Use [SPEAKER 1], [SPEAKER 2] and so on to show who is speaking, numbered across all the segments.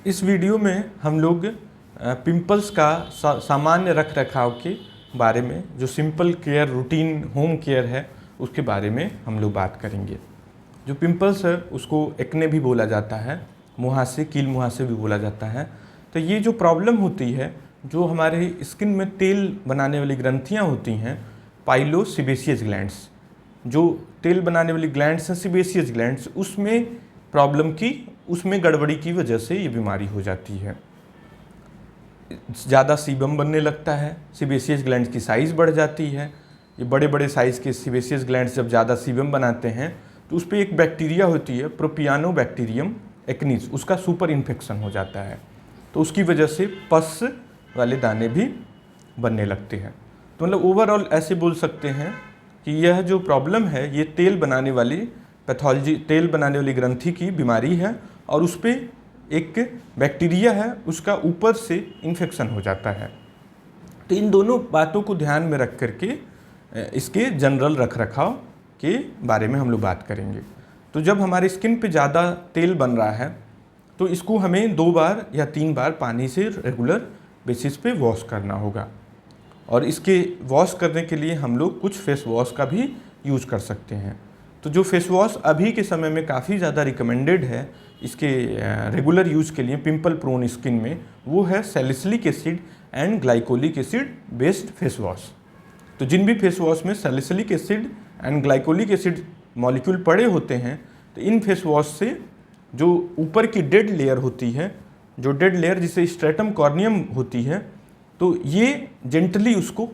[SPEAKER 1] इस वीडियो में हम लोग पिंपल्स का सामान्य रख रखाव के बारे में, जो simple care routine home care है उसके बारे में हम लोग बात करेंगे। जो पिंपल्स है उसको एक्ने भी बोला जाता है, मुहासे, कील मुहासे भी बोला जाता है। तो ये जो प्रॉब्लम होती है, जो हमारे स्किन में तेल बनाने वाली ग्रंथियाँ होती हैं, पाइलो सीबेसियस ग्लैंड्स, जो तेल बनाने वाली ग्लैंड्स हैं सीबेसियस ग्लैंड्स, उसमें प्रॉब्लम की, उसमें गड़बड़ी की वजह से ये बीमारी हो जाती है। ज़्यादा सीबम बनने लगता है, सीबेसियस ग्लैंड्स की साइज़ बढ़ जाती है। ये बड़े बड़े साइज़ के सीबेसियस ग्लैंड्स जब ज़्यादा सीबम बनाते हैं तो उस पर एक बैक्टीरिया होती है, प्रोपियानोबैक्टीरियम एक्निस, उसका सुपर इन्फेक्शन हो जाता है। तो उसकी वजह से पस वाले दाने भी बनने लगते हैं। तो मतलब ओवरऑल ऐसे बोल सकते हैं कि यह जो प्रॉब्लम है ये तेल बनाने वाली पैथोलॉजी, तेल बनाने वाली ग्रंथि की बीमारी है, और उस पर एक बैक्टीरिया है, उसका ऊपर से इन्फेक्शन हो जाता है। तो इन दोनों बातों को ध्यान में रख करके इसके जनरल रख रखाव के बारे में हम लोग बात करेंगे। तो जब हमारे स्किन पे ज़्यादा तेल बन रहा है तो इसको हमें 2 बार या 3 बार पानी से रेगुलर बेसिस पे वॉश करना होगा। और इसके वॉश करने के लिए हम लोग कुछ फेस वॉश का भी यूज कर सकते हैं। तो जो फेस वॉश अभी के समय में काफ़ी ज़्यादा रिकमेंडेड है इसके रेगुलर यूज के लिए पिंपल प्रोन स्किन में, वो है salicylic acid and glycolic acid based face wash. तो जिन भी फेस वॉश में salicylic acid and glycolic acid molecule पड़े होते हैं, तो इन फेस वॉश से जो ऊपर की डेड लेयर होती है, जो डेड लेयर जिसे स्ट्रेटम कॉर्नियम होती है, तो ये जेंटली उसको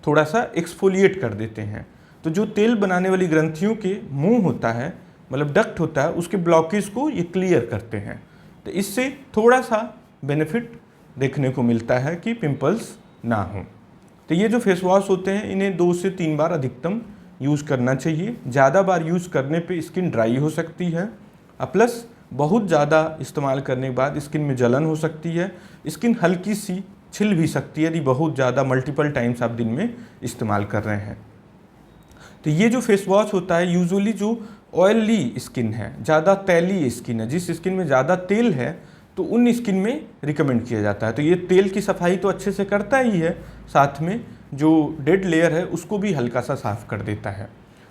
[SPEAKER 1] थोड़ा सा एक्सफोलिएट कर देते हैं। तो जो तेल बनाने वाली ग्रंथियों के मुंह होता है, मतलब डक्ट होता है, उसके ब्लॉकेज को ये क्लियर करते हैं। तो इससे थोड़ा सा बेनिफिट देखने को मिलता है कि पिंपल्स ना हो। तो ये जो फेस वॉश होते हैं इन्हें 2 से 3 बार अधिकतम यूज़ करना चाहिए। ज़्यादा बार यूज़ करने पे स्किन ड्राई हो सकती है, प्लस बहुत ज़्यादा इस्तेमाल करने के बाद स्किन में जलन हो सकती है, स्किन हल्की सी छिल भी सकती है यदि बहुत ज़्यादा मल्टीपल टाइम्स आप दिन में इस्तेमाल कर रहे हैं। तो ये जो फेस वॉश होता है यूजुअली जो ऑयली स्किन है, ज़्यादा तैलीय स्किन है, जिस स्किन में ज़्यादा तेल है, तो उन स्किन में रिकमेंड किया जाता है। तो ये तेल की सफाई तो अच्छे से करता ही है, साथ में जो डेड लेयर है उसको भी हल्का सा साफ कर देता है।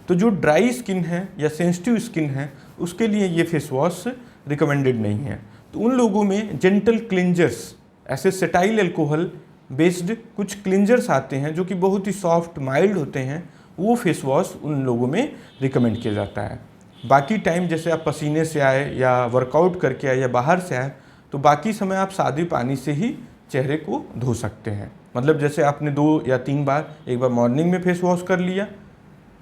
[SPEAKER 1] तो जो ड्राई स्किन है या सेंसिटिव स्किन है उसके लिए ये फेस वॉश रिकमेंडेड नहीं है। तो उन लोगों में जेंटल क्लिंजर्स, ऐसे सेटाइल अल्कोहल बेस्ड कुछ क्लिंजर्स आते हैं जो कि बहुत ही सॉफ्ट माइल्ड होते हैं, वो फेस वॉश उन लोगों में रिकमेंड किया जाता है। बाकी टाइम जैसे आप पसीने से आए या वर्कआउट करके आए या बाहर से आए, तो बाकी समय आप सादे पानी से ही चेहरे को धो सकते हैं। मतलब जैसे आपने 2 या 3 बार, एक बार मॉर्निंग में फेस वॉश कर लिया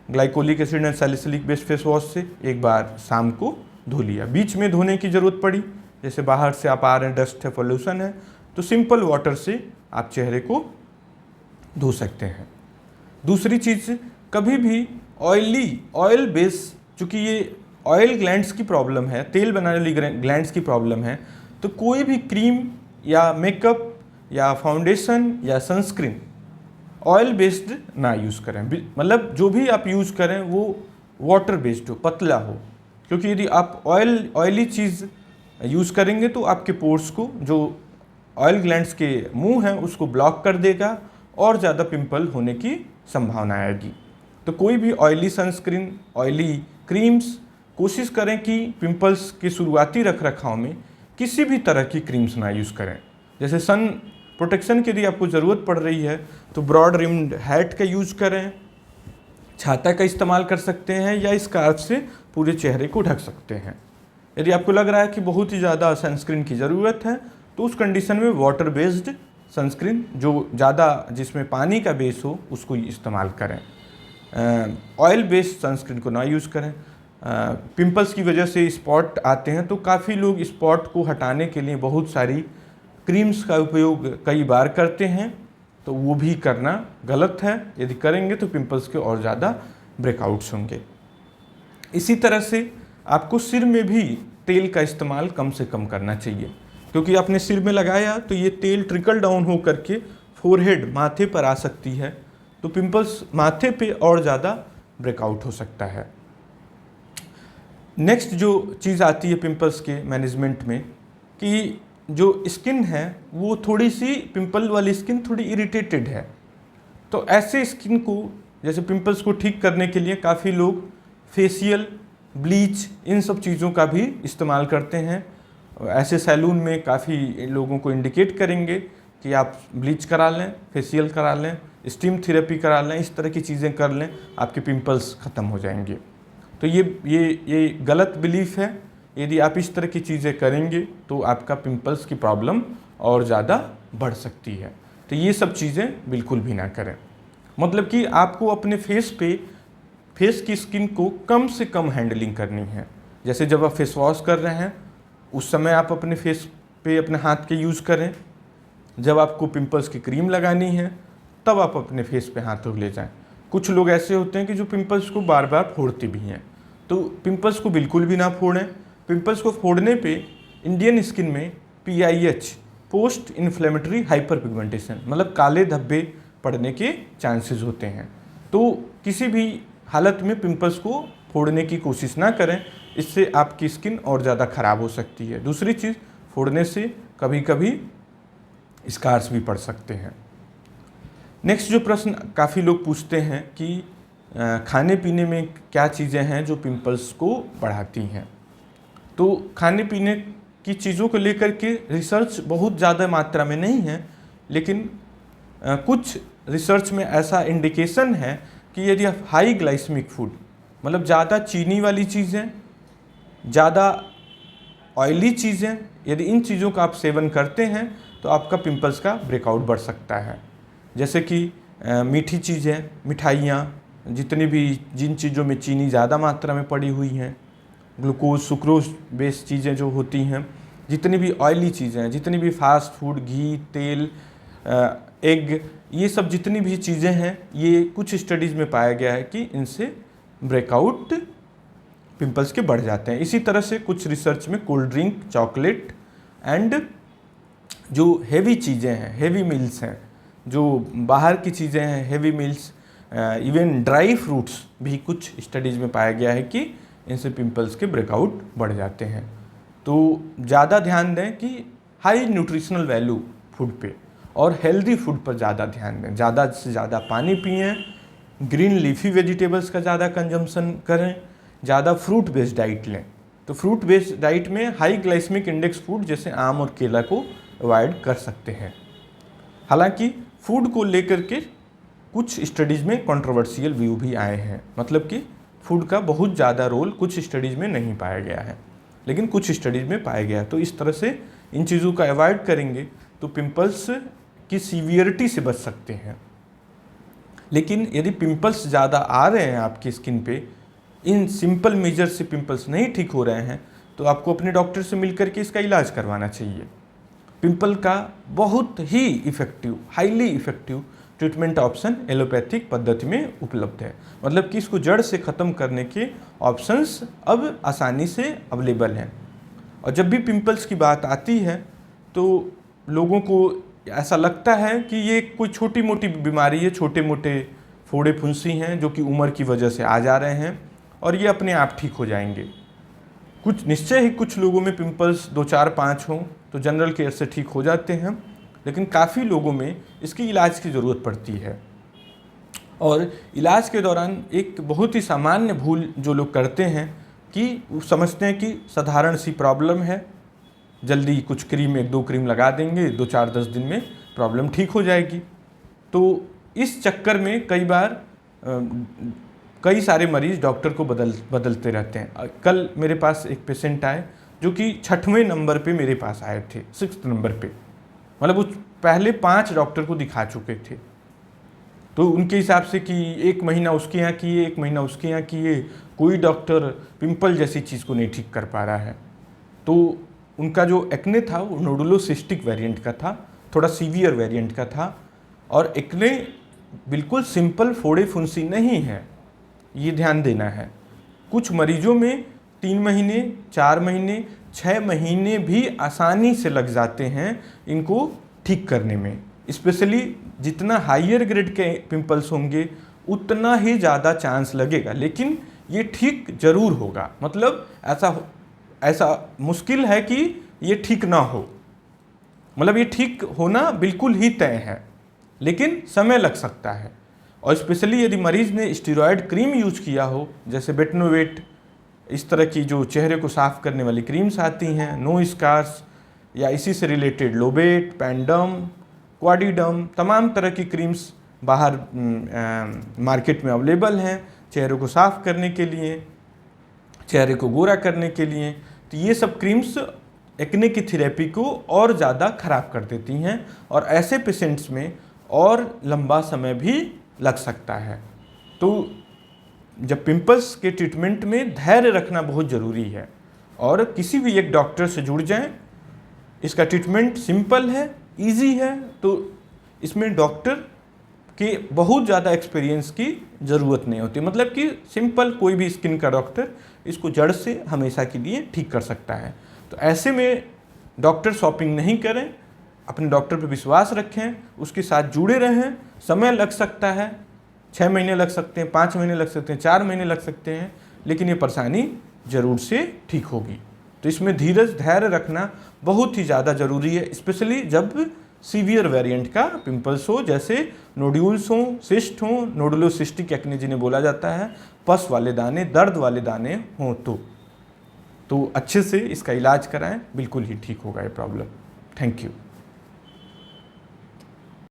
[SPEAKER 1] glycolic acid and salicylic based face wash से, एक बार शाम को धो लिया। बीच में धोने की ज़रूरत पड़ी, जैसे बाहर से आप आ रहे हैं, डस्ट है, पोल्यूशन है, तो सिंपल वाटर से आप चेहरे को धो सकते हैं। दूसरी चीज़, कभी भी ऑयल बेस, चूँकि ये ऑयल ग्लैंड्स की प्रॉब्लम है, तेल बनाने वाली ग्लैंड्स की प्रॉब्लम है, तो कोई भी क्रीम या मेकअप या फाउंडेशन या सनस्क्रीन ऑयल बेस्ड ना यूज़ करें। मतलब जो भी आप यूज़ करें वो वाटर बेस्ड हो, पतला हो, क्योंकि यदि आप ऑयली चीज़ यूज़ करेंगे तो आपके पोर्स को, जो ऑयल ग्लैंड्स के मुंह हैं, उसको ब्लॉक कर देगा और ज़्यादा पिंपल होने की संभावना आएगी। तो कोई भी ऑयली सनस्क्रीन, ऑयली क्रीम्स, कोशिश करें कि पिंपल्स के शुरुआती रख रखाव में किसी भी तरह की क्रीम्स ना यूज़ करें। जैसे सन प्रोटेक्शन की यदि आपको ज़रूरत पड़ रही है तो ब्रॉड रिम्ड हैट का यूज़ करें, छाता का इस्तेमाल कर सकते हैं, या स्कार्फ से पूरे चेहरे को ढक सकते हैं। यदि आपको लग रहा है कि बहुत ही ज़्यादा सनस्क्रीन की ज़रूरत है तो उस कंडीशन में वाटर बेस्ड सनस्क्रीन, जो ज़्यादा जिसमें पानी का बेस हो, उसको इस्तेमाल करें। ऑयल बेस्ड सनस्क्रीन को ना यूज़ करें। पिंपल्स की वजह से स्पॉट आते हैं तो काफ़ी लोग स्पॉट को हटाने के लिए बहुत सारी क्रीम्स का उपयोग कई बार करते हैं, तो वो भी करना गलत है। यदि करेंगे तो पिंपल्स के और ज़्यादा ब्रेकआउट्स होंगे। इसी तरह से आपको सिर में भी तेल का इस्तेमाल कम से कम करना चाहिए, क्योंकि आपने सिर में लगाया तो ये तेल ट्रिकल डाउन हो करके फोरहेड, माथे पर आ सकती है, तो पिंपल्स माथे पे और ज़्यादा ब्रेकआउट हो सकता है। नेक्स्ट जो चीज़ आती है पिंपल्स के मैनेजमेंट में, कि जो स्किन है वो थोड़ी सी, पिंपल वाली स्किन थोड़ी इरिटेटेड है, तो ऐसे स्किन को, जैसे पिंपल्स को ठीक करने के लिए काफ़ी लोग फेशियल, ब्लीच, इन सब चीज़ों का भी इस्तेमाल करते हैं। ऐसे सैलून में काफ़ी लोगों को इंडिकेट करेंगे कि आप ब्लीच करा लें, फेशियल करा लें, स्टीम थेरेपी करा लें, इस तरह की चीज़ें कर लें, आपके पिंपल्स ख़त्म हो जाएंगे। तो ये गलत बिलीफ है। यदि आप इस तरह की चीज़ें करेंगे तो आपका पिंपल्स की प्रॉब्लम और ज़्यादा बढ़ सकती है। तो ये सब चीज़ें बिल्कुल भी ना करें। मतलब कि आपको अपने फेस की स्किन को कम से कम हैंडलिंग करनी है। जैसे जब आप फेस वॉश कर रहे हैं उस समय आप अपने फेस पे अपने हाथ के यूज़ करें। जब आपको पिंपल्स की क्रीम लगानी है तब आप अपने फेस पे हाथों ले जाएं। कुछ लोग ऐसे होते हैं कि जो पिंपल्स को बार बार फोड़ते भी हैं, तो पिंपल्स को बिल्कुल भी ना फोड़ें। पिंपल्स को फोड़ने पे इंडियन स्किन में PIH, post inflammatory hyper pigmentation, मतलब काले धब्बे पड़ने के चांसेस होते हैं। तो किसी भी हालत में पिंपल्स को फोड़ने की कोशिश ना करें, इससे आपकी स्किन और ज़्यादा ख़राब हो सकती है। दूसरी चीज़, फोड़ने से कभी कभी स्कार्स भी पड़ सकते हैं। नेक्स्ट जो प्रश्न काफ़ी लोग पूछते हैं कि खाने पीने में क्या चीज़ें हैं जो पिंपल्स को बढ़ाती हैं। तो खाने पीने की चीज़ों को लेकर के रिसर्च बहुत ज़्यादा मात्रा में नहीं है, लेकिन कुछ रिसर्च में ऐसा इंडिकेशन है कि यदि आप हाई ग्लाइसेमिक फूड, मतलब ज़्यादा चीनी वाली चीज़ें, ज़्यादा ऑयली चीज़ें, यदि इन चीज़ों का आप सेवन करते हैं तो आपका पिंपल्स का ब्रेकआउट बढ़ सकता है। जैसे कि मीठी चीज़ें, मिठाइयाँ, जिन चीज़ों में चीनी ज़्यादा मात्रा में पड़ी हुई हैं, ग्लूकोज, सुक्रोज बेस्ड चीज़ें जो होती हैं, जितनी भी ऑयली चीज़ें हैं, जितनी भी फास्ट फूड, घी, तेल, एग, ये सब जितनी भी चीज़ें हैं, ये कुछ स्टडीज़ में पाया गया है कि इनसे ब्रेकआउट पिंपल्स के बढ़ जाते हैं। इसी तरह से कुछ रिसर्च में कोल्ड ड्रिंक, चॉकलेट एंड जो हेवी चीज़ें हैं, हेवी मील्स हैं, जो बाहर की चीज़ें हैं, heavy meals, even dry fruits भी कुछ स्टडीज़ में पाया गया है कि इनसे पिंपल्स के ब्रेकआउट बढ़ जाते हैं। तो ज़्यादा ध्यान दें कि हाई न्यूट्रिशनल वैल्यू फूड पे और हेल्दी फूड पर ज़्यादा ध्यान दें। ज़्यादा से ज़्यादा पानी पिएं, ग्रीन लीफी वेजिटेबल्स का ज़्यादा कंजम्पशन करें, ज़्यादा फ्रूट बेस्ड डाइट लें। तो फ्रूट बेस्ड डाइट में हाई ग्लाइसेमिक इंडेक्स फूड जैसे आम और केला को अवॉइड कर सकते हैं। हालांकि फूड को लेकर के कुछ स्टडीज़ में कंट्रोवर्शियल व्यू भी आए हैं, मतलब कि फूड का बहुत ज़्यादा रोल कुछ स्टडीज़ में नहीं पाया गया है, लेकिन कुछ स्टडीज़ में पाया गया है। तो इस तरह से इन चीज़ों का अवॉइड करेंगे तो पिंपल्स की सीवियरिटी से बच सकते हैं। लेकिन यदि पिंपल्स ज़्यादा आ रहे हैं आपकी स्किन पे, इन सिंपल मेजर से पिंपल्स नहीं ठीक हो रहे हैं, तो आपको अपने डॉक्टर से मिलकर के इसका इलाज करवाना चाहिए। पिंपल का बहुत ही effective, highly effective treatment option allopathic पद्धति में उपलब्ध है। मतलब कि इसको जड़ से ख़त्म करने के ऑप्शंस अब आसानी से अवेलेबल हैं। और जब भी पिंपल्स की बात आती है तो लोगों को ऐसा लगता है कि ये कोई छोटी मोटी बीमारी है, छोटे मोटे फोड़े फुंसी हैं जो कि उम्र की वजह से आ जा रहे हैं और ये अपने आप ठीक हो जाएंगे। कुछ निश्चय ही कुछ लोगों में पिंपल्स 2, 4, 5 हों तो जनरल केयर से ठीक हो जाते हैं, लेकिन काफ़ी लोगों में इसकी इलाज की ज़रूरत पड़ती है। और इलाज के दौरान एक बहुत ही सामान्य भूल जो लोग करते हैं कि वो समझते हैं कि साधारण सी प्रॉब्लम है, जल्दी कुछ क्रीम, 1-2 क्रीम लगा देंगे, 2, 4, 10 दिन में प्रॉब्लम ठीक हो जाएगी। तो इस चक्कर में कई बार कई सारे मरीज़ डॉक्टर को बदलते रहते हैं। कल मेरे पास एक पेशेंट आए जो कि 6वें नंबर पे मेरे पास आए थे, 6th नंबर पे, मतलब वो पहले 5 डॉक्टर को दिखा चुके थे। तो उनके हिसाब से कि 1 महीना उसके यहाँ किए, 1 महीना उसके यहाँ किए, कोई डॉक्टर पिंपल जैसी चीज़ को नहीं ठीक कर पा रहा है। तो उनका जो एक्ने था वो नोडुलोसिस्टिक वेरिएंट का था, थोड़ा सीवियर वेरिएंट का था। और एक्ने बिल्कुल सिंपल फोड़े फुंसी नहीं है, ये ध्यान देना है। कुछ मरीजों में 3 महीने, 4 महीने, 6 महीने भी आसानी से लग जाते हैं इनको ठीक करने में। स्पेशली जितना हाइयर ग्रेड के पिंपल्स होंगे उतना ही ज़्यादा चांस लगेगा, लेकिन ये ठीक जरूर होगा। मतलब ऐसा मुश्किल है कि ये ठीक ना हो, मतलब ये ठीक होना बिल्कुल ही तय है, लेकिन समय लग सकता है। और स्पेशली यदि मरीज़ ने स्टेरॉयड क्रीम यूज किया हो, जैसे बेटनोवेट, इस तरह की जो चेहरे को साफ़ करने वाली क्रीम्स आती हैं, नो स्कार्स या इसी से रिलेटेड लोबेट, पैंडम, क्वाडिडम, तमाम तरह की क्रीम्स बाहर मार्केट में अवेलेबल हैं चेहरे को साफ़ करने के लिए, चेहरे को गोरा करने के लिए। तो ये सब क्रीम्स एक्ने की थेरेपी को और ज़्यादा ख़राब कर देती हैं और ऐसे पेशेंट्स में और लंबा समय भी लग सकता है। तो जब पिंपल्स के ट्रीटमेंट में धैर्य रखना बहुत ज़रूरी है और किसी भी एक डॉक्टर से जुड़ जाएं। इसका ट्रीटमेंट सिंपल है, इजी है, तो इसमें डॉक्टर के बहुत ज़्यादा एक्सपीरियंस की ज़रूरत नहीं होती। मतलब कि सिंपल कोई भी स्किन का डॉक्टर इसको जड़ से हमेशा के लिए ठीक कर सकता है। तो ऐसे में डॉक्टर शॉपिंग नहीं करें, अपने डॉक्टर पर विश्वास रखें, उसके साथ जुड़े रहें। समय लग सकता है, 6 महीने लग सकते हैं, 5 महीने लग सकते हैं, 4 महीने लग सकते हैं, लेकिन ये परेशानी ज़रूर से ठीक होगी। तो इसमें धीरज, धैर्य रखना बहुत ही ज़्यादा ज़रूरी है, स्पेशली जब सीवियर वेरिएंट का पिंपल्स हो, जैसे नोड्यूल्स हों, सिस्ट हों, नोडुलोसिस्टिक एक्ने जिन्हें बोला जाता है, पस वाले दाने, दर्द वाले दाने हों। तो अच्छे से इसका इलाज कराएं, बिल्कुल ही ठीक होगा ये प्रॉब्लम। Thank you.